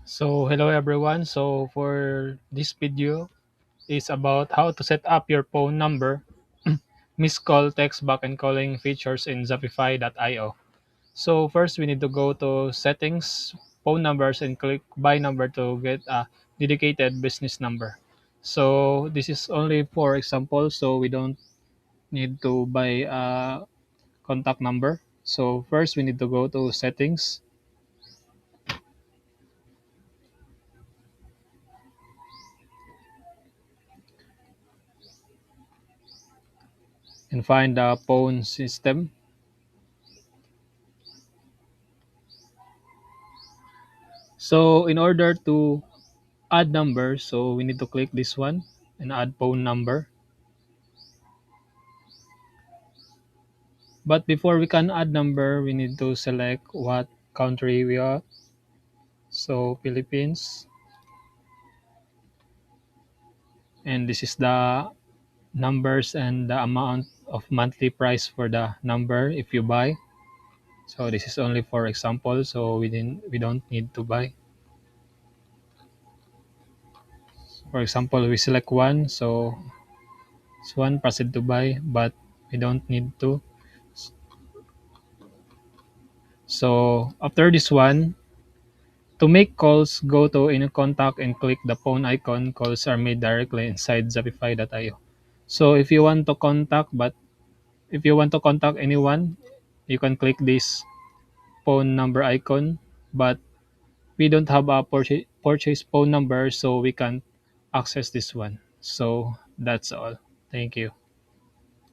So hello everyone. So for this video is about how to set up your phone number, missed call, text back, and calling features in Zapify.io. So first we need to go to settings, phone numbers, and click buy number to get a dedicated business number. So this is only for example, so we don't need to buy a contact number. So first we need to go to settings and find the phone system. So in order to add number, so we need to click this one and add phone number. But before we can add number, we need to select what country we are. So Philippines, and this is the numbers and the amount of monthly price for the number if you buy. So this is only for example, so we don't need to buy. For example, we select one, so this one proceed to buy, but we don't need to. So after this one, to make calls, go to any contact and click the phone icon. Calls are made directly inside Zapify.io. So if you want to contact anyone, you can click this phone number icon. But we don't have a purchase phone number, so we can't access this one. So that's all. Thank you.